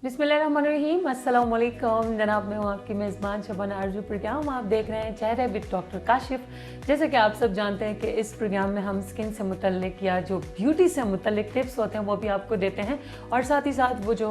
बिस्मिल्लाहिर्रहमानिर्रहीम, अस्सलाम वालेकुम जनाब। मैं हूँ आपकी मेज़बान शबाना आरजू। प्रोग्राम आप देख रहे हैं चेहरे विद डॉक्टर काशिफ। जैसे कि आप सब जानते हैं कि इस प्रोग्राम में हम स्किन से मुतल्लिक या जो ब्यूटी से मुतल्लिक टिप्स होते हैं वो भी आपको देते हैं, और साथ ही साथ वो जो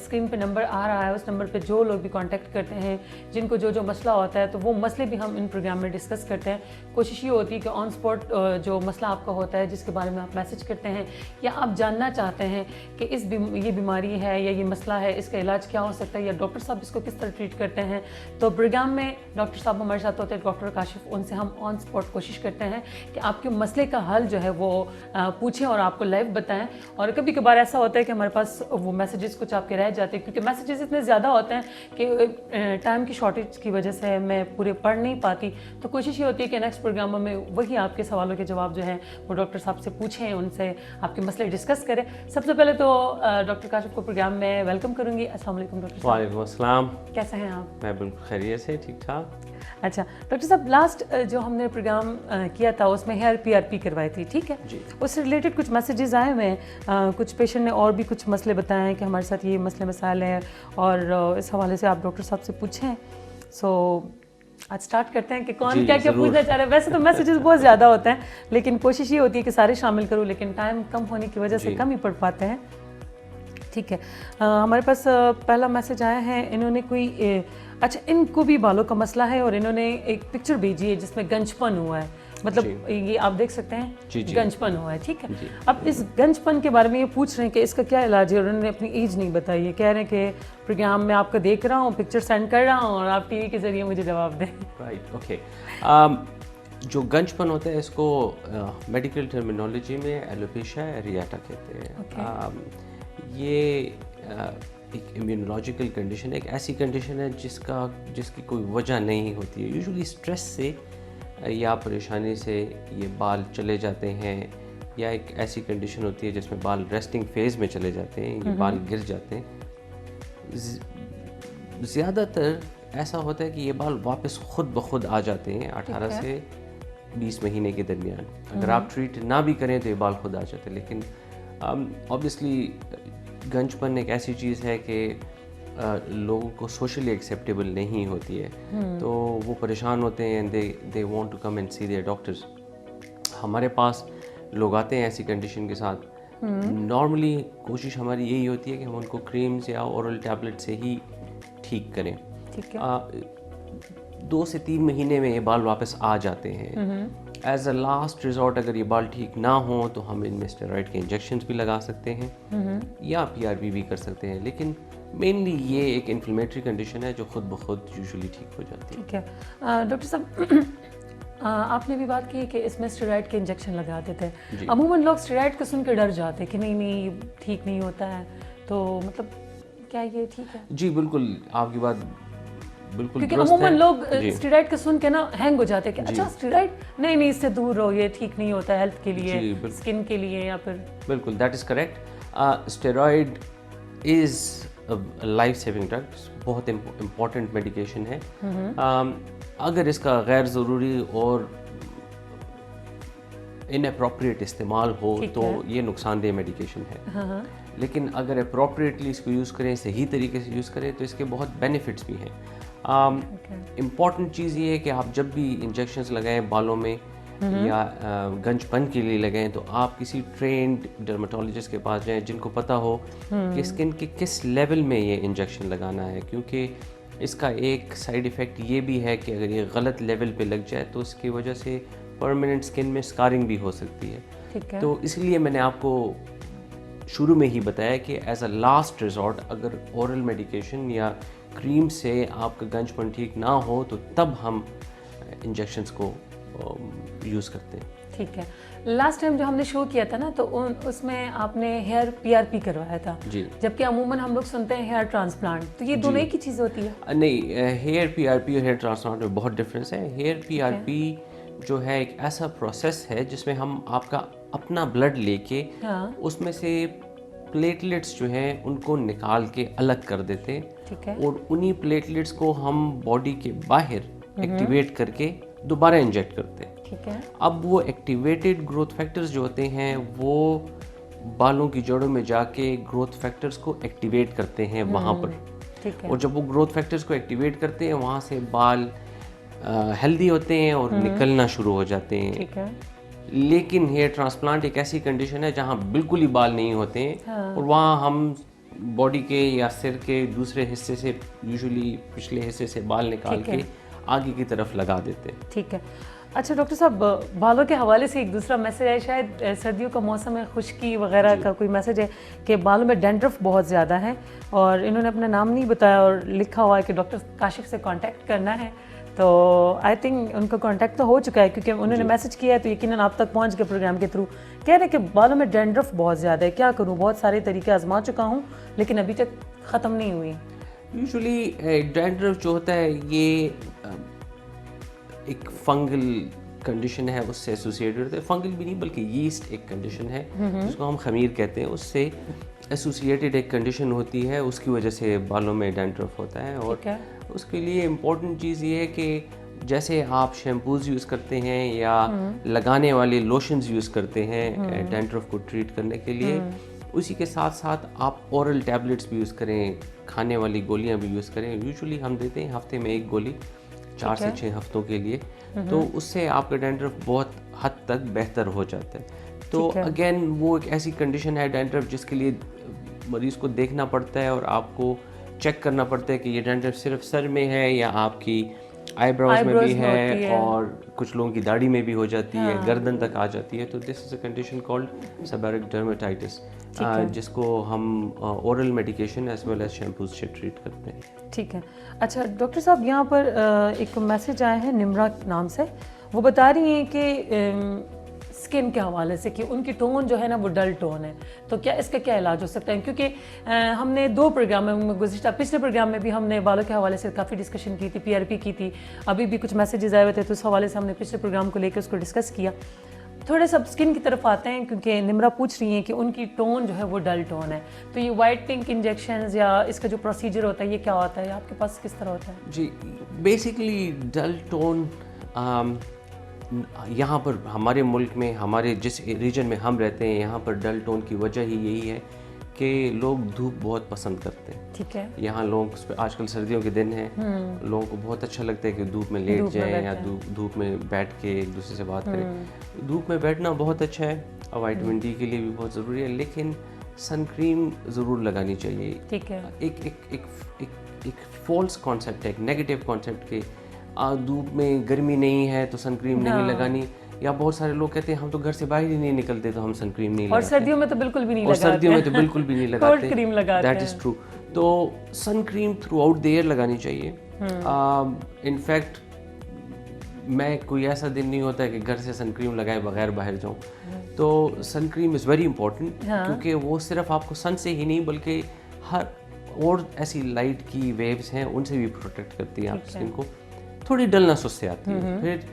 स्क्रीन पे नंबर आ रहा है उस नंबर पे जो लोग भी कांटेक्ट करते हैं, जिनको जो जो मसला होता है, तो वो मसले भी हम इन प्रोग्राम में डिस्कस करते हैं। कोशिश ये होती है कि ऑन स्पॉट जो मसला आपका होता है, जिसके बारे में आप मैसेज करते हैं या आप जानना चाहते हैं कि ये बीमारी है या ये मसला है, इसका इलाज क्या हो सकता है, या डॉक्टर साहब इसको किस तरह ट्रीट करते हैं, तो प्रोग्राम में डॉक्टर साहब हमारे साथ होते हैं, डॉक्टर काशिफ। उनसे हम ऑन स्पॉट कोशिश करते हैं कि आपके मसले का हल जो है वो पूछें और आपको लाइव बताएं। और कभी कभार ऐसा होता है कि हमारे पास वो मैसेजेस कुछ आपके रह जाते हैं, क्योंकि मैसेजेस इतने ज़्यादा होते हैं कि टाइम की शॉर्टेज की वजह से मैं पूरे पढ़ नहीं पाती। तो कोशिश ये होती है कि नेक्स्ट प्रोग्रामों में वही आपके सवालों के जवाब जो है वो डॉक्टर साहब से पूछें, उनसे आपके मसले डिस्कस करें। सबसे पहले तो डॉक्टर काशिफ को प्रोग्राम में वेलकम करूँगी। अस्सलाम वालेकुम डॉक्टर साहब। वालेकुम अस्सलाम। कैसे हैं आप? मैं बिल्कुल खैरियत से, ठीक ठाक। अच्छा डॉक्टर साहब, लास्ट जो हमने प्रोग्राम किया था उसमें हेयर PRP करवाई थी, ठीक है जी। उससे रिलेटेड कुछ मैसेजेस आए हुए हैं। कुछ पेशेंट ने और भी कुछ मसले बताए हैं कि हमारे साथ ये मसले मसाइल हैं, और इस हवाले से आप डॉक्टर साहब से पूछें। सो आज स्टार्ट करते हैं कि कौन क्या क्या पूछना चाह रहा है। वैसे तो मैसेजेस बहुत ज़्यादा होते हैं, लेकिन कोशिश ये होती है कि सारे शामिल करूँ, लेकिन टाइम कम होने की वजह से कम ही पढ़ पाते हैं। ठीक है, हमारे पास पहला मैसेज आया है। इन्होंने कोई अच्छा, इनको भी बालों का मसला है और इन्होंने एक पिक्चर भेजी है जिसमें गंजपन हुआ है, मतलब ये आप देख सकते हैं जी, जी। गंजपन हुआ है, ठीक है। अब इस गंजपन के बारे में ये पूछ रहे हैं कि इसका क्या इलाज है, और उन्होंने अपनी एज नहीं बताई है। कह रहे हैं कि प्रोग्राम में आपको देख रहा हूँ, पिक्चर सेंड कर रहा हूँ और आप टीवी के ज़रिए मुझे जवाब दें। Right, okay. जो गंजपन होता है इसको मेडिकल टर्मिनोलॉजी में एलोपेशिया एरियाटा कहते हैं। ये एक इम्यूनोलॉजिकल कंडीशन है, एक ऐसी कंडीशन है जिसकी कोई वजह नहीं होती है। यूजुअली स्ट्रेस से या परेशानी से ये बाल चले जाते हैं, या एक ऐसी कंडीशन होती है जिसमें बाल रेस्टिंग फेज़ में चले जाते हैं, ये बाल गिर जाते हैं। ज़्यादातर ऐसा होता है कि ये बाल वापस खुद ब खुद आ जाते हैं 18 से 20 महीने के दरमियान। अगर आप ट्रीट ना भी करें तो ये बाल खुद आ जाते हैं। लेकिन ऑब्वियसली गंजपन एक ऐसी चीज़ है कि लोगों को सोशली एक्सेप्टेबल नहीं होती है, तो वो परेशान होते हैं and they want to come and see their doctors. हमारे पास लोग आते हैं ऐसी कंडीशन के साथ। नॉर्मली कोशिश हमारी यही होती है कि हम उनको क्रीम्स या ओरल टैबलेट से ही ठीक करें। ठीक है। 2 से 3 महीने में ये बाल वापस आ जाते हैं। एज अ लास्ट रिजॉर्ट अगर ये बाल ठीक ना हो तो हम इनमें स्टेरॉइड के इंजेक्शंस भी लगा सकते हैं या PRP भी कर सकते हैं। लेकिन मेनली ये एक इन्फ्लेमेटरी कंडीशन है जो खुद ब खुद यूजुअली ठीक हो जाती है। ठीक है डॉक्टर साहब, आपने भी बात की कि इसमें स्टेरॉइड के इंजेक्शन लगा देते हैं। अमूमन लोग स्टेरॉइड को सुन के डर जाते हैं कि नहीं ठीक नहीं होता है, तो मतलब क्या ये ठीक है? जी बिल्कुल, आपकी बात बिल्कुल, क्योंकि अमूमन लोग स्टेरॉइड को सुन के ना हैंग हो जाते हैं कि अच्छा स्टेरॉइड नहीं इससे दूर रहो, ये ठीक नहीं होता है हेल्थ के लिए, स्किन के लिए, या फिर बिल्कुल that is correct. Steroid is life saving drug, बहुत इम्पॉर्टेंट मेडिकेशन है। अगर इसका गैर ज़रूरी और इनअप्रोप्रिएट इस्तेमाल हो तो ये नुकसानदेह मेडिकेशन है। लेकिन अगर अप्रोप्रिएटली इसको यूज़ करें, सही तरीके से यूज़ करें, तो इसके बहुत बेनिफिट्स भी हैं। इम्पॉर्टेंट चीज़ ये है कि आप जब भी इंजेक्शंस लगाएं बालों में या गंजपन के लिए लगाएं, तो आप किसी ट्रेंड डर्मेटोलॉजिस्ट के पास जाएं जिनको पता हो कि स्किन के किस लेवल में ये इंजेक्शन लगाना है, क्योंकि इसका एक साइड इफ़ेक्ट ये भी है कि अगर ये गलत लेवल पे लग जाए तो इसकी वजह से परमानेंट स्किन में स्कारिंग भी हो सकती है। तो इसलिए मैंने आपको शुरू में ही बताया कि एज अ लास्ट रिजॉर्ट अगर ओरल मेडिकेशन या क्रीम से आपका गंजपन ठीक ना हो तो तब हम इंजेक्शंस को यूज़ करते हैं। ठीक है। लास्ट टाइम जो हमने शो किया था ना, तो उसमें आपने हेयर पीआरपी करवाया था जी। जबकि अमूमन हम लोग सुनते हैं हेयर ट्रांसप्लांट, तो ये दोनों एक ही चीज़ होती है? नहीं, हेयर पीआरपी और हेयर ट्रांसप्लांट में बहुत डिफरेंस है। हेयर पीआरपी जो है एक ऐसा प्रोसेस है जिसमें हम आपका अपना ब्लड लेके हाँ। उसमें से प्लेटलेट्स जो हैं उनको निकाल के अलग कर देते हैं, ठीक है। और उन्हीं प्लेटलेट्स को हम बॉडी के बाहर एक्टिवेट करके दोबारा इंजेक्ट करते हैं। ठीक है। अब वो एक्टिवेटेड ग्रोथ फैक्टर्स जो होते हैं वो बालों की जड़ों में जाके ग्रोथ फैक्टर्स को एक्टिवेट करते हैं वहाँ पर। ठीक है। और जब वो ग्रोथ फैक्टर्स को एक्टिवेट करते हैं वहाँ से बाल हेल्दी होते हैं और निकलना शुरू हो जाते हैं। ठीक है। लेकिन हेयर ट्रांसप्लांट एक ऐसी कंडीशन है जहाँ बिल्कुल ही बाल नहीं होते हैं, और वहाँ हम बॉडी के या सिर के दूसरे हिस्से से, यूजुअली पिछले हिस्से से बाल निकाल के आगे की तरफ लगा देते हैं। ठीक है। अच्छा डॉक्टर साहब, बालों के हवाले से एक दूसरा मैसेज है, शायद सर्दियों का मौसम है, खुश्की वगैरह का कोई मैसेज है कि बालों में डैंड्रफ बहुत ज़्यादा है, और इन्होंने अपना नाम नहीं बताया और लिखा हुआ है कि डॉक्टर काशिफ से कांटेक्ट करना है। तो आई थिंक उनका कांटेक्ट तो हो चुका है क्योंकि उन्होंने मैसेज किया है, तो यकीनन आप तक पहुंच गए प्रोग्राम के थ्रू। कह रहे हैं कि बालों में डैंड्रफ बहुत ज़्यादा है, क्या करूं, बहुत सारे तरीके आजमा चुका हूं लेकिन अभी तक ख़त्म नहीं हुई। यूजुअली डैंड्रफ जो होता है ये एक फंगल कंडीशन है, उससे एसोसिएटेड होता है। फंगल भी नहीं बल्कि यीस्ट एक कंडीशन है जिसको हम खमीर कहते हैं, उससे एसोसिएटेड एक कंडीशन होती है, उसकी वजह से बालों में डैंड्रफ होता है। और उसके लिए इम्पोर्टेंट चीज़ ये है कि जैसे आप शैम्पूज़ यूज़ करते हैं या लगाने वाले लोशंस यूज़ करते हैं डैंड्रफ को ट्रीट करने के लिए, उसी के साथ साथ आप ओरल टैबलेट्स भी यूज़ करें, खाने वाली गोलियां भी यूज़ करें। यूजुअली हम देते हैं हफ्ते में 1 गोली 4 से 6 हफ्तों के लिए, तो उससे आपका डैंड्रफ बहुत हद तक बेहतर हो जाता है। तो अगेन वो एक ऐसी कंडीशन है डैंड्रफ जिसके लिए मरीज़ को देखना पड़ता है और आपको चेक करना पड़ता है कि ये डैंड्रफ सिर्फ सर में है या आपकी आईब्रोज में भी है, और कुछ लोगों की दाढ़ी में भी हो जाती है, गर्दन तक आ जाती है। तो this is a condition called seborrhoeic dermatitis, जिसको हम oral medication as well as shampoos से ट्रीट करते हैं। ठीक है। अच्छा डॉक्टर साहब, यहाँ पर एक मैसेज आया है निम्रा नाम से, वो बता रही हैं कि स्किन के हवाले से कि उनकी टोन जो है ना वो डल टोन है, तो क्या इसका क्या इलाज हो सकता है? क्योंकि हमने 2 प्रोग्राम में गुज़िश्ता पिछले प्रोग्राम में भी हमने बालों के हवाले से काफ़ी डिस्कशन की थी, पीआरपी की थी, अभी भी कुछ मैसेजेस आए हुए थे तो उस हवाले से हमने पिछले प्रोग्राम को लेकर उसको डिस्कस किया। थोड़े सब स्किन की तरफ आते हैं क्योंकि निम्रा पूछ रही हैं कि उनकी टोन जो है वो डल टोन है, तो ये वाइटनिंग इंजेक्शंस या इसका जो प्रोसीजर होता है ये क्या होता है, आपके पास किस तरह होता है? जी, बेसिकली डल टोन यहाँ पर हमारे मुल्क में, हमारे जिस रीजन में हम रहते हैं, यहाँ पर डल टोन की वजह ही यही है कि लोग धूप बहुत पसंद करते हैं। ठीक है। यहाँ लोग, आजकल सर्दियों के दिन हैं, लोगों को बहुत अच्छा लगता है कि धूप में लेट जाएं या धूप में बैठ के एक दूसरे से बात करें। धूप में बैठना बहुत अच्छा है, विटामिन डी के लिए भी बहुत ज़रूरी है, लेकिन सन क्रीम ज़रूर लगानी चाहिए। ठीक है। एक फॉल्स कॉन्सेप्ट है, एक नेगेटिव कॉन्सेप्ट के धूप में गर्मी नहीं है तो सन क्रीम नहीं लगानी, या बहुत सारे लोग कहते हैं हम तो घर से बाहर ही नहीं निकलते तो हम सन क्रीम नहीं लगाते, और सर्दियों में तो बिल्कुल भी नहीं लगाते, और सर्दियों में तो बिल्कुल भी नहीं लगाते, कोल्ड क्रीम लगाते हैं। That is true. तो sun cream throughout the year लगानी चाहिए। इनफैक्ट मैं कोई ऐसा दिन नहीं होता है कि घर से सन क्रीम लगाए बगैर बाहर जाऊँ। तो sun cream is very important, क्योंकि वो सिर्फ आपको सन से ही नहीं बल्कि हर और ऐसी लाइट की वेव्स हैं उनसे भी प्रोटेक्ट करती है आप स्किन को। थोड़ी डलनेस उससे आती है। फिर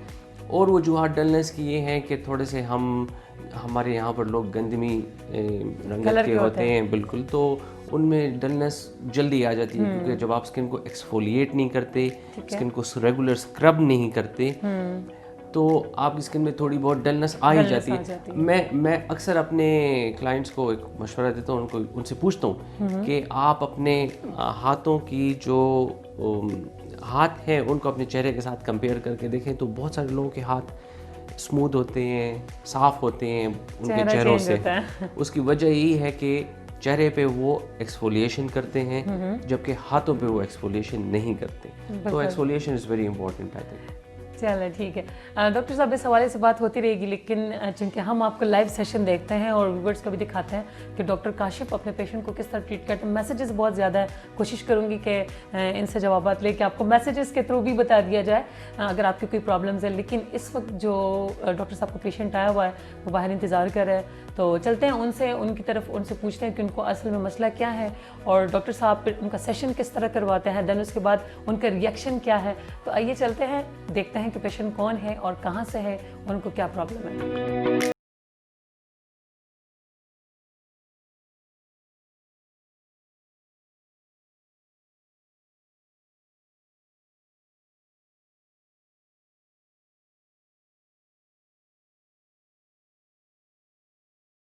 और वजूहात डलनेस की ये हैं कि थोड़े से हमारे यहाँ पर लोग गंदमी रंगत के होते हैं, बिल्कुल, तो उनमें डलनेस जल्दी आ जाती है, क्योंकि जब आप स्किन को एक्सफोलिएट नहीं करते, स्किन को रेगुलर स्क्रब नहीं करते, तो आपकी स्किन में थोड़ी बहुत डलनेस आ ही जाती है। मैं अक्सर अपने क्लाइंट्स को एक मशवरा देता हूँ, उनसे पूछता हूँ कि आप अपने हाथों की जो हाथ हैं उनको अपने चेहरे के साथ कंपेयर करके देखें, तो बहुत सारे लोगों के हाथ स्मूथ होते हैं, साफ होते हैं उनके चेहरों से। उसकी वजह यही है कि चेहरे पे वो एक्सफोलिएशन करते हैं, जबकि हाथों पे वो एक्सफोलिएशन नहीं करते। तो exfoliation is very important, I think. चलो ठीक है डॉक्टर साहब, इस हवाले से बात होती रहेगी, लेकिन चूंकि हम आपको लाइव सेशन देखते हैं और व्यूअर्स को भी दिखाते हैं कि डॉक्टर काशिफ अपने पेशेंट को किस तरह ट्रीट करते हैं। मैसेजेस बहुत ज़्यादा है, कोशिश करूँगी कि इनसे जवाबात लेके आपको मैसेजेस के थ्रू भी बता दिया जाए अगर आपकी कोई प्रॉब्लम्स है। लेकिन इस वक्त जो डॉक्टर साहब का पेशेंट आया हुआ है वो बाहर इंतज़ार कर रहा है, तो चलते हैं उनसे, उनकी तरफ उनसे पूछते हैं कि उनको असल में मसला क्या है और डॉक्टर साहब फिर उनका सेशन किस तरह करवाते हैं, देन उसके बाद उनका रिएक्शन क्या है। तो आइए चलते हैं, देखते हैं कि पेशेंट कौन है और कहाँ से है और उनको क्या प्रॉब्लम है।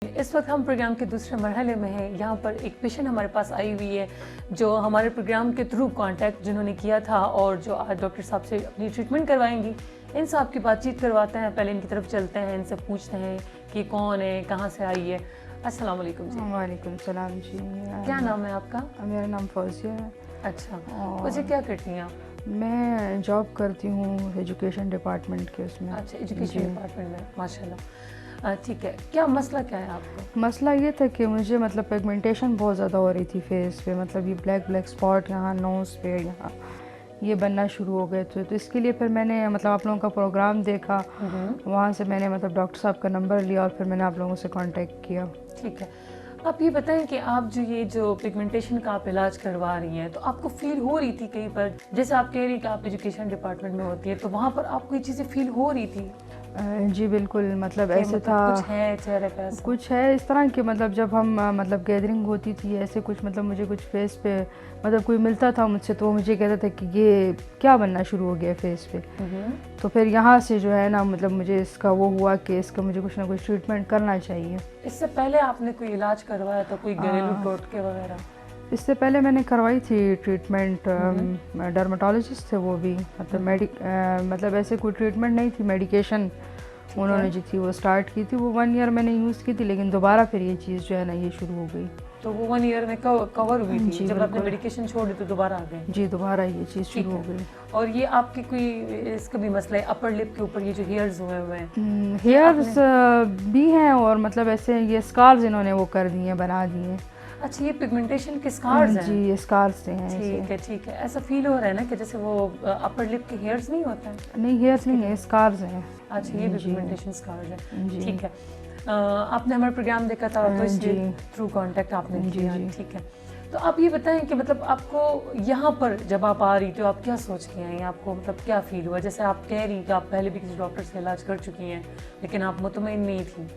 इस वक्त हम प्रोग्राम के दूसरे मरहले में हैं। यहाँ पर एक पेशेंट हमारे पास आई हुई है जो हमारे प्रोग्राम के थ्रू कांटेक्ट जिन्होंने किया था और जो आज डॉक्टर साहब से अपनी ट्रीटमेंट करवाएंगी। इनसे आपकी बातचीत करवाते हैं, पहले इनकी तरफ चलते हैं, इनसे पूछते हैं कि कौन है, कहाँ से आई है। अस्सलाम वालेकुम जी। वालेकुम सलाम जी। क्या नाम है आपका? मेरा नाम फौजिया है। अच्छा, मुझे क्या करती हैं आप? मैं जॉब करती हूँ एजुकेशन डिपार्टमेंट के उसमें। अच्छा, एजुकेशन डिपार्टमेंट में, माशाल्लाह। ठीक है, क्या मसला क्या है आपको? मसला ये था कि मुझे मतलब पिगमेंटेशन बहुत ज़्यादा हो रही थी फेस पे, मतलब ये ब्लैक ब्लैक स्पॉट यहाँ नोज़ पे यहाँ ये बनना शुरू हो गए थे। तो इसके लिए फिर मैंने मतलब आप लोगों का प्रोग्राम देखा, वहाँ से मैंने मतलब डॉक्टर साहब का नंबर लिया और फिर मैंने आप लोगों से कांटेक्ट किया। ठीक है, आप ये बताएं कि आप जो पिगमेंटेशन का आप इलाज करवा रही हैं, तो आपको फील हो रही थी कहीं पर, जैसे आप कह रही हैं कि आप एजुकेशन डिपार्टमेंट में होती है, तो वहाँ पर आपको ये चीज़ें फील हो रही थी? जी बिल्कुल, मतलब ऐसे मतलब था, कुछ है चेहरे पे ऐसा? कुछ है इस तरह कि मतलब जब हम मतलब गैदरिंग होती थी ऐसे कुछ, मतलब मुझे कुछ फेस पे मतलब कोई मिलता था मुझसे तो वो मुझे कहता था कि ये क्या बनना शुरू हो गया फेस पे। तो फिर यहाँ से जो है ना मतलब मुझे इसका वो हुआ कि इसका मुझे कुछ ना कुछ ट्रीटमेंट करना चाहिए। इससे पहले आपने कोई इलाज करवाया था, कोई घरेलू टोटके वगैरह? इससे पहले मैंने करवाई थी ट्रीटमेंट, डर्माटोलॉजिस्ट थे वो भी, मतलब मतलब ऐसे कोई ट्रीटमेंट नहीं थी, मेडिकेशन उन्होंने जो थी वो स्टार्ट की थी, वो 1 ईयर मैंने यूज़ की थी, लेकिन दोबारा फिर ये चीज़ जो है ना ये शुरू हो गई। तो वो 1 ईयर में कवर हुई थी? जब आपने मेडिकेशन छोड़ी तो दोबारा आ गए? जी, दोबारा ये चीज़ शुरू हो गई। और ये आपकी कोई इसका भी मसला है, अपर लिप के ऊपर ये जो हेयर्स हुए हुए हैं? हेयर्स भी हैं और मतलब ऐसे ये स्कार्स इन्होंने वो कर दिए, बना दिए। अच्छा, ये पिगमेंटेशन के स्कार्स हैं? जी, ये स्कार्स से हैं। ठीक है, ठीक है। ऐसा फील हो रहा है ना कि जैसे वो अपर लिप के हेयर्स नहीं होते हैं? नहीं, हेयर्स नहीं है, स्कार्स हैं। अच्छा, ये भी पिगमेंटेशन स्कार्स है। ठीक है, आपने हमारा प्रोग्राम देखा था तो इसलिए थ्रू कांटेक्ट आपने किया। ठीक है, तो आप ये बताएं कि मतलब आपको यहाँ पर जब आप आ रही थी तो आप क्या सोच के आई? आपको मतलब क्या फील हुआ? जैसे आप कह रही कि आप पहले भी किसी डॉक्टर से इलाज कर चुकी हैं लेकिन आप मुतमईन नहीं थी,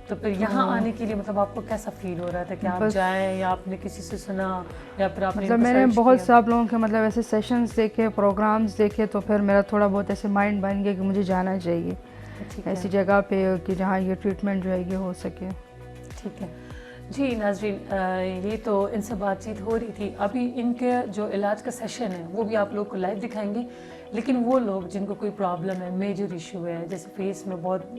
तो फिर यहाँ आने के लिए मतलब आपको कैसा फील हो रहा था कि आप जाएं, या आपने किसी से सुना, या फिर आपने मतलब मैंने बहुत से आप लोगों के मतलब ऐसे सेशंस देखे, प्रोग्राम्स देखे, तो फिर मेरा थोड़ा बहुत ऐसे माइंड बन गया कि मुझे जाना चाहिए ऐसी जगह पे कि जहाँ ये ट्रीटमेंट जो है ये हो सके। ठीक है जी नाज़रीन, ये तो इनसे बातचीत हो रही थी। अभी इनके जो इलाज का सेशन है वो भी आप लोग को लाइव दिखाएंगे, लेकिन वो लोग जिनको कोई प्रॉब्लम है, मेजर इशू है, जैसे फेस में बहुत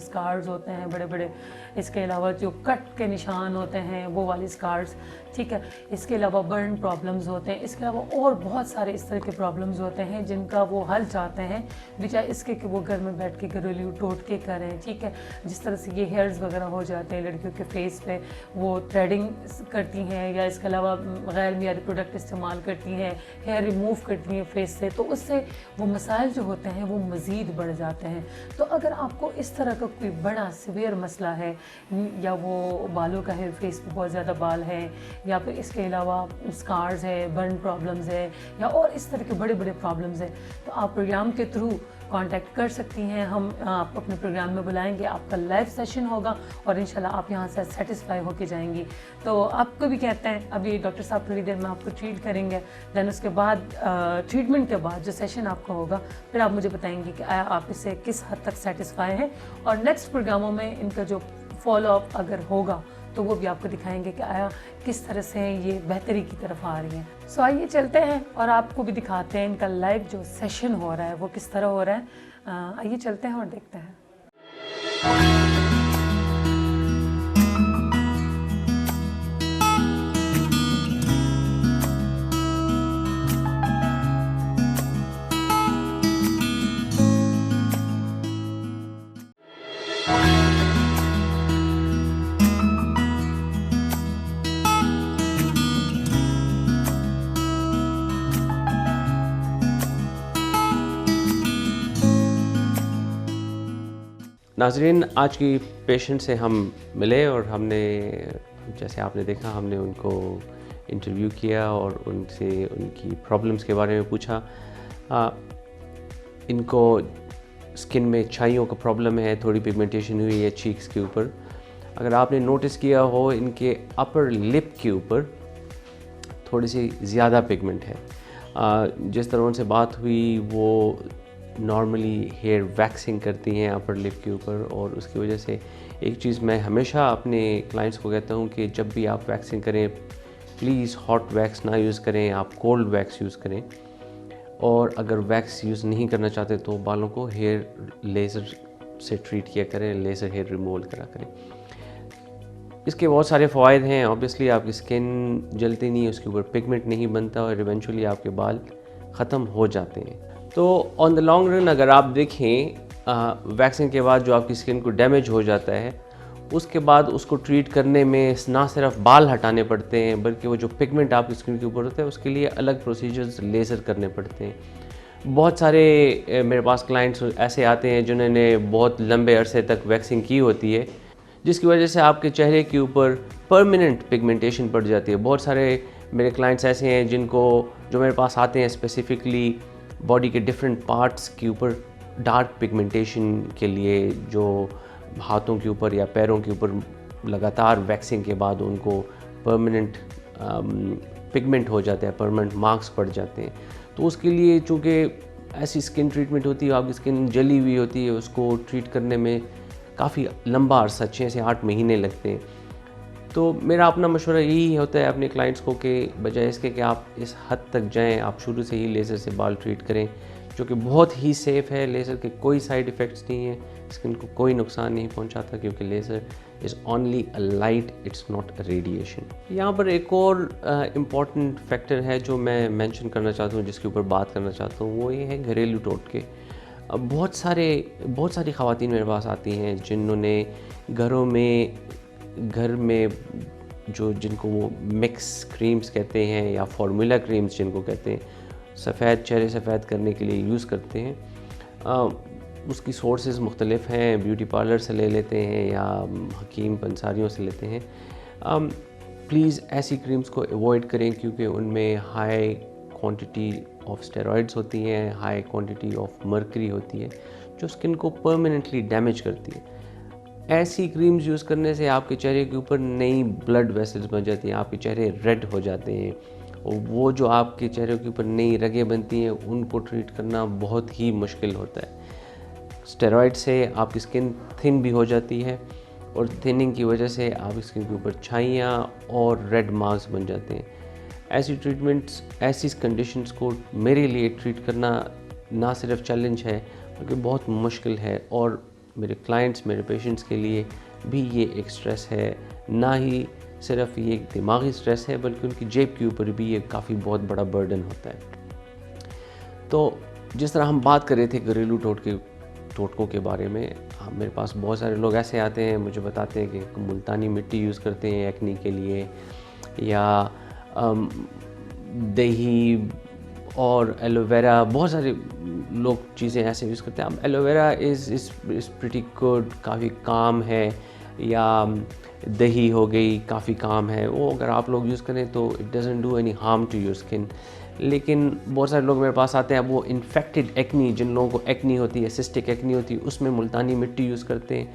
स्कार्स होते हैं बड़े बड़े, इसके अलावा जो कट के निशान होते हैं वो वाले स्कार्स, ठीक है, इसके अलावा बर्न प्रॉब्लम्स होते हैं, इसके अलावा और बहुत सारे इस तरह के प्रॉब्लम्स होते हैं जिनका वो हल चाहते हैं, बजाय इसके कि वो घर में बैठ के घरेलू टोटके करें। ठीक है, जिस तरह से ये हेयर्स वगैरह हो जाते हैं लड़कियों के फेस पे, वो थ्रेडिंग करती हैं या इसके अलावा गैर मियारी प्रोडक्ट इस्तेमाल करती हैं, हेयर रिमूव करती हैं फेस से, तो उससे वो मसाइल जो होते हैं वो मज़ीद बढ़ जाते हैं। तो अगर आपको इस तरह का कोई बड़ा सीवियर मसला है, या वो बालों का है, फेस पे बहुत ज़्यादा बाल है, या फिर इसके अलावा स्कार्स है, बर्न प्रॉब्लम्स है, या और इस तरह के बड़े बड़े प्रॉब्लम्स हैं, तो आप प्रोग्राम के थ्रू कांटेक्ट कर सकती हैं। हम आपको अपने प्रोग्राम में बुलाएंगे, आपका लाइव सेशन होगा और इंशाल्लाह आप यहाँ से सेटिस्फाई होके जाएंगी। तो आपको भी कहते हैं, अभी डॉक्टर साहब थोड़ी देर में आपको ट्रीट करेंगे, दैन उसके बाद ट्रीटमेंट के बाद जो सेशन आपका होगा फिर आप मुझे बताएंगे कि आप इससे किस हद तक सेटिस्फाई हैं, और नेक्स्ट प्रोग्रामों में इनका जो फॉलोअप अगर होगा तो वो भी आपको दिखाएंगे कि आया किस तरह से ये बेहतरी की तरफ आ रही हैं। सो आइए चलते हैं और आपको भी दिखाते हैं इनका लाइव जो सेशन हो रहा है वो किस तरह हो रहा है। आइए चलते हैं और देखते हैं। नाजरीन, आज की पेशेंट से हम मिले और हमने, जैसे आपने देखा, हमने उनको इंटरव्यू किया और उनसे उनकी प्रॉब्लम्स के बारे में पूछा। इनको स्किन में छाइयों का प्रॉब्लम है, थोड़ी पिगमेंटेशन हुई है चीक्स के ऊपर। अगर आपने नोटिस किया हो, इनके अपर लिप के ऊपर थोड़ी सी ज़्यादा पिगमेंट है। जिस तरह उनसे बात हुई, वो नॉर्मली हेयर वैक्सिंग करती हैं अपर लिप के ऊपर, और उसकी वजह से एक चीज़ मैं हमेशा अपने क्लाइंट्स को कहता हूँ कि जब भी आप वैक्सिंग करें, प्लीज़ हॉट वैक्स ना यूज़ करें, आप कोल्ड वैक्स यूज़ करें। और अगर वैक्स यूज़ नहीं करना चाहते तो बालों को हेयर लेज़र से ट्रीट किया करें, लेज़र हेयर रिमूवल करा करें। इसके बहुत सारे फ़वाइद हैं। ऑब्वियसली आपकी स्किन जलती नहीं है, उसके ऊपर पिगमेंट नहीं बनता और इवेंचुअली आपके बाल ख़त्म हो जाते हैं। तो ऑन द लॉन्ग रन अगर आप देखें, वैक्सिंग के बाद जो आपकी स्किन को डैमेज हो जाता है, उसके बाद उसको ट्रीट करने में ना सिर्फ बाल हटाने पड़ते हैं, बल्कि वो जो पिगमेंट आपकी स्किन के ऊपर होता है उसके लिए अलग प्रोसीजर्स लेज़र करने पड़ते हैं। बहुत सारे मेरे पास क्लाइंट्स ऐसे आते हैं जिन्होंने बहुत लंबे अरसे तक वैक्सिंग की होती है, जिसकी वजह से आपके चेहरे के ऊपर परमानेंट पिगमेंटेशन पड़ जाती है। बहुत सारे मेरे क्लाइंट्स ऐसे हैं जो मेरे पास आते हैं स्पेसिफ़िकली बॉडी के डिफरेंट पार्ट्स के ऊपर डार्क पिगमेंटेशन के लिए, जो हाथों के ऊपर या पैरों के ऊपर लगातार वैक्सिंग के बाद उनको परमानेंट पिगमेंट हो जाता है, परमानेंट मार्क्स पड़ जाते हैं। तो उसके लिए चूँकि ऐसी स्किन ट्रीटमेंट होती है, आपकी स्किन जली हुई होती है, उसको ट्रीट करने में काफ़ी लंबा अर्सा 6 से 8 महीने लगते हैं। तो मेरा अपना मशवरा यही होता है अपने क्लाइंट्स को कि बजाय इसके कि आप इस हद तक जाएं, आप शुरू से ही लेज़र से बाल ट्रीट करें, जो कि बहुत ही सेफ़ है। लेज़र के कोई साइड इफ़ेक्ट्स नहीं है, स्किन को कोई नुकसान नहीं पहुंचाता, क्योंकि laser is only a light, it's not a radiation. यहाँ पर एक और इम्पॉर्टेंट फैक्टर है जो मैं मेंशन करना चाहता हूँ, जिसके ऊपर बात करना चाहता हूँ, वो ये है घरेलू टोटके। बहुत सारी ख़वातीन मेरे पास आती हैं जिन्होंने घर में जिनको वो मिक्स क्रीम्स कहते हैं या फार्मूला क्रीम्स जिनको कहते हैं, चेहरे सफ़ेद करने के लिए यूज़ करते हैं। उसकी सोर्सेज मुख्तलिफ हैं, ब्यूटी पार्लर से ले लेते हैं या हकीम पंसारियों से लेते हैं। प्लीज़ ऐसी क्रीम्स को अवॉइड करें, क्योंकि उनमें हाई क्वांटिटी ऑफ स्टेरॉइड्स होती हैं, हाई क्वांटिटी ऑफ मर्करी होती है, जो स्किन को परमानेंटली डैमेज करती है। ऐसी क्रीम्स यूज़ करने से आपके चेहरे के ऊपर नई ब्लड वेसल्स बन जाती हैं, आपके चेहरे रेड हो जाते हैं, और वो जो आपके चेहरे के ऊपर नई रगें बनती हैं, उनको ट्रीट करना बहुत ही मुश्किल होता है। स्टेरॉइड से आपकी स्किन थिन भी हो जाती है, और थिनिंग की वजह से आपकी स्किन के ऊपर छाइयाँ और रेड मार्क्स बन जाते हैं। ऐसी कंडीशंस को मेरे लिए ट्रीट करना ना सिर्फ चैलेंज है, बल्कि बहुत मुश्किल है, और मेरे क्लाइंट्स, मेरे पेशेंट्स के लिए भी ये एक स्ट्रेस है। ना ही सिर्फ ये एक दिमागी स्ट्रेस है, बल्कि उनकी जेब के ऊपर भी ये काफ़ी बहुत बड़ा बर्डन होता है। तो जिस तरह हम बात कर रहे थे घरेलू टोटकों के बारे में, मेरे पास बहुत सारे लोग ऐसे आते हैं, मुझे बताते हैं कि मुल्तानी मिट्टी यूज़ करते हैं एक्ने के लिए, या दही और एलोवेरा, बहुत सारे लोग चीज़ें ऐसे यूज़ करते हैं। अब एलोवेरा इज़ प्रिटी गुड, काफ़ी काम है, या दही हो गई, काफ़ी काम है, वो अगर आप लोग यूज़ करें तो it doesn't do any harm to your skin. लेकिन बहुत सारे लोग मेरे पास आते हैं, वो इन्फेक्टेड एक्नी, जिन लोगों को एक्नी होती है, सिस्टिक एक्नी होती है, उसमें मुल्तानी मिट्टी यूज़ करते हैं।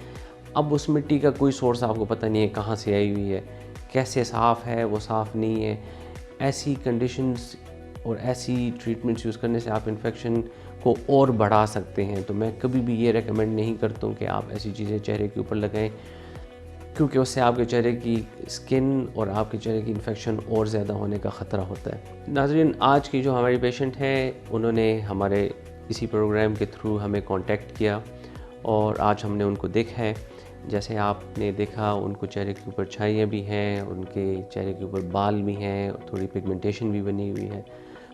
अब उस मिट्टी का कोई सोर्स आपको पता नहीं है कहाँ से आई हुई है, कैसे साफ़ है, वो साफ़ नहीं है। ऐसी कंडीशंस और ऐसी ट्रीटमेंट्स यूज़ करने से आप इन्फेक्शन को और बढ़ा सकते हैं। तो मैं कभी भी ये रेकमेंड नहीं करता हूँ कि आप ऐसी चीज़ें चेहरे के ऊपर लगाएं, क्योंकि उससे आपके चेहरे की स्किन और आपके चेहरे की इन्फेक्शन और ज़्यादा होने का ख़तरा होता है। नाज़रीन, आज की जो हमारी पेशेंट हैं, उन्होंने हमारे इसी प्रोग्राम के थ्रू हमें कांटेक्ट किया, और आज हमने उनको देखा है। जैसे आपने देखा, उनको चेहरे के ऊपर छाइयाँ भी हैं, उनके चेहरे के ऊपर बाल भी हैं, और थोड़ी पिगमेंटेशन भी बनी हुई है।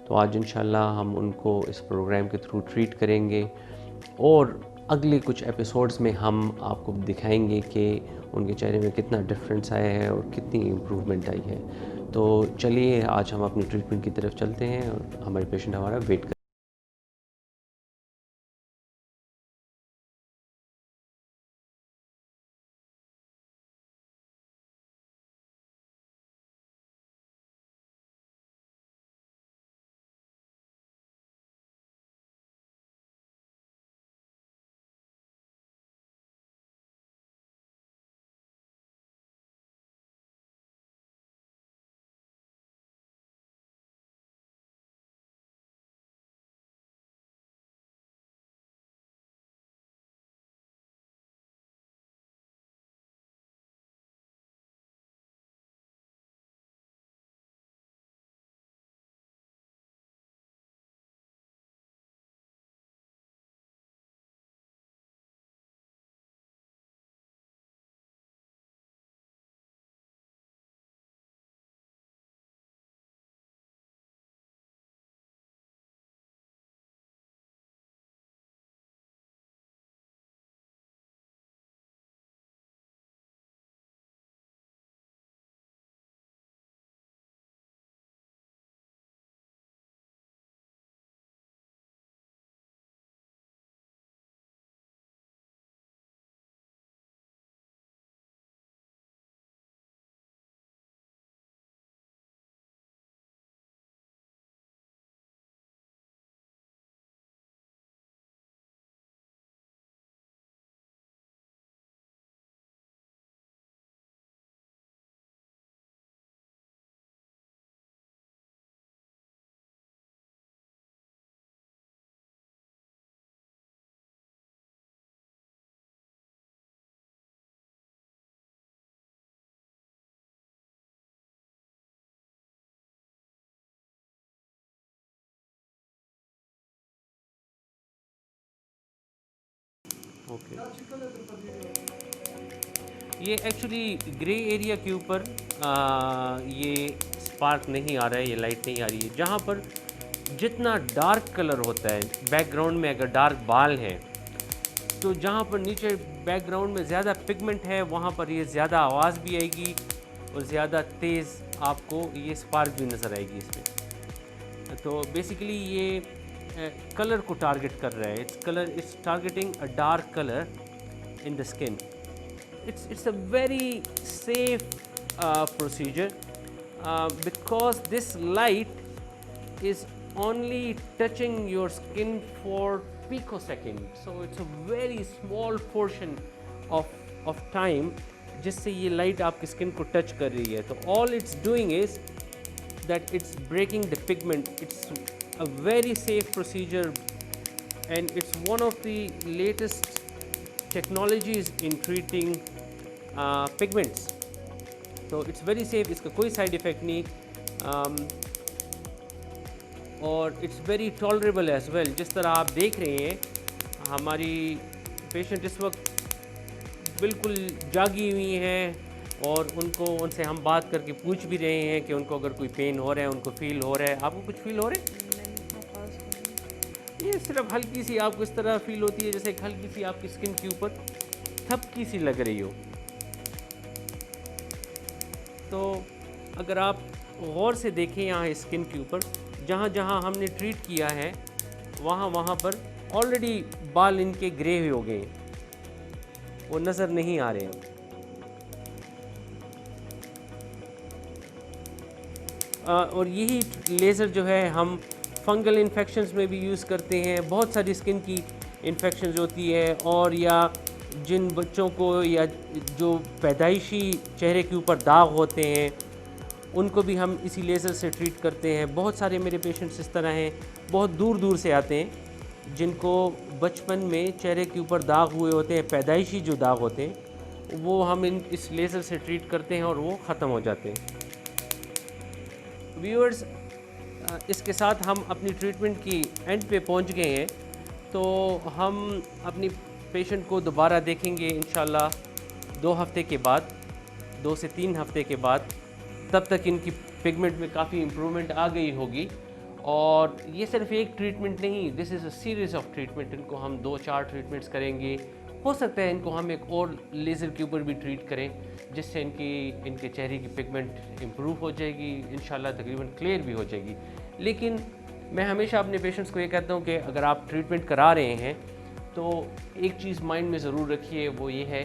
तो आज इंशाल्लाह हम उनको इस प्रोग्राम के थ्रू ट्रीट करेंगे, और अगले कुछ एपिसोड्स में हम आपको दिखाएंगे कि उनके चेहरे में कितना डिफरेंस आया है और कितनी इम्प्रूवमेंट आई है। तो चलिए आज हम अपनी ट्रीटमेंट की तरफ चलते हैं, और हमारे पेशेंट हमारा वेट कर ओके, ये एक्चुअली ग्रे एरिया के ऊपर ये स्पार्क नहीं आ रहा है, ये लाइट नहीं आ रही है। जहाँ पर जितना डार्क कलर होता है बैकग्राउंड में, अगर डार्क बाल हैं तो जहाँ पर नीचे बैकग्राउंड में ज़्यादा पिगमेंट है वहाँ पर ये ज़्यादा आवाज़ भी आएगी और ज़्यादा तेज़ आपको ये स्पार्क भी नज़र आएगी इसमें। तो बेसिकली ये कलर को टारगेट कर रहा है। It's targeting a dark colour in the skin. It's a very safe procedure because this light is only touching your skin for picosecond, so it's a very small portion of time जिससे ये light आपकी skin को touch कर रही है। तो all it's doing is that it's breaking the pigment. It's a very safe procedure and it's one of the latest technologies in treating pigments. तो it's very safe, इसका कोई साइड इफ़ेक्ट नहीं और it's very tolerable as well. जिस तरह आप देख रहे हैं हमारी पेशेंट इस वक्त बिल्कुल जागी हुई हैं और उनसे हम बात करके पूछ भी रहे हैं कि उनको अगर कोई पेन हो रहा है, उनको फील हो रहा है। आपको कुछ फील हो रहा है? ये सिर्फ हल्की सी आपको इस तरह फील होती है जैसे एक हल्की सी आपकी स्किन के ऊपर थपकी सी लग रही हो। तो अगर आप गौर से देखें यहाँ स्किन के ऊपर जहाँ जहाँ हमने ट्रीट किया है वहाँ पर ऑलरेडी बाल इनके ग्रे हो गए, वो नज़र नहीं आ रहे हैं। और यही लेज़र जो है हम फंगल इन्फेक्शंस में भी यूज़ करते हैं। बहुत सारी स्किन की इन्फेक्शंस होती है और या जिन बच्चों को या जो पैदाइशी चेहरे के ऊपर दाग होते हैं उनको भी हम इसी लेज़र से ट्रीट करते हैं। बहुत सारे मेरे पेशेंट्स इस तरह हैं, बहुत दूर दूर से आते हैं जिनको बचपन में चेहरे के ऊपर दाग हुए होते हैं, पैदाइशी जो दाग होते हैं वो हम इस लेज़र से ट्रीट करते हैं और वो ख़त्म हो जाते हैं। व्यूअर्स, इसके साथ हम अपनी ट्रीटमेंट की एंड पे पहुंच गए हैं। तो हम अपनी पेशेंट को दोबारा देखेंगे इंशाल्लाह 2 हफ़्ते के बाद, 2 से 3 हफ़्ते के बाद। तब तक इनकी पिगमेंट में काफ़ी इम्प्रूवमेंट आ गई होगी। और ये सिर्फ एक ट्रीटमेंट नहीं, this is a series of treatment. इनको हम 2-4 ट्रीटमेंट्स करेंगे। हो सकता है इनको हम एक और लेज़र के ऊपर भी ट्रीट करें जिससे इनके चेहरे की पिगमेंट इम्प्रूव हो जाएगी, इंशाल्लाह तकरीबन क्लियर भी हो जाएगी। लेकिन मैं हमेशा अपने पेशेंट्स को ये कहता हूँ कि अगर आप ट्रीटमेंट करा रहे हैं तो एक चीज़ माइंड में ज़रूर रखिए, वो ये है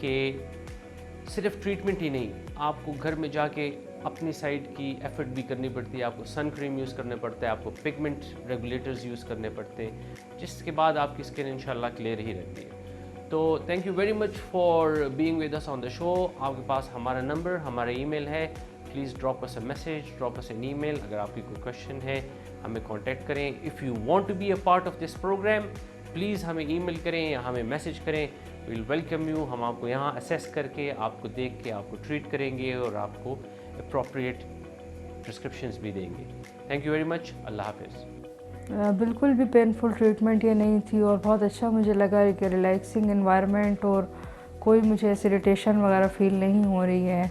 कि सिर्फ ट्रीटमेंट ही नहीं, आपको घर में जाके अपनी साइड की एफर्ट भी करनी पड़ती है। आपको सन क्रीम यूज़ करना पड़ता है, आपको पिगमेंट रेगुलेटर्स यूज़ करने पड़ते हैं, जिसके बाद आपकी स्किन इंशाल्लाह क्लियर ही रहती है। तो thank you very much for being with us on the show. आपके पास हमारा नंबर, हमारा ईमेल है। Please drop us a message, drop us an email. अगर आपकी कोई क्वेश्चन है हमें कांटेक्ट करें। If you want to be a part of this programme please हमें ईमेल करें या हमें मैसेज करें। We will welcome you. हम आपको यहाँ असेस करके, आपको देख के आपको ट्रीट करेंगे और आपको अप्रोप्रिएट प्रिस्क्रिप्शंस भी देंगे। Thank you very much. अल्लाह हाफिज़। बिल्कुल भी पेनफुल ट्रीटमेंट ये नहीं थी और बहुत अच्छा मुझे लगा कि रिलैक्सिंग एनवायरनमेंट और कोई मुझे ऐसे इरिटेशन वगैरह फील नहीं हो रही है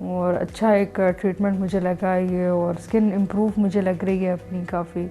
और अच्छा एक ट्रीटमेंट मुझे लगा ये और स्किन इम्प्रूव मुझे लग रही है अपनी काफ़ी।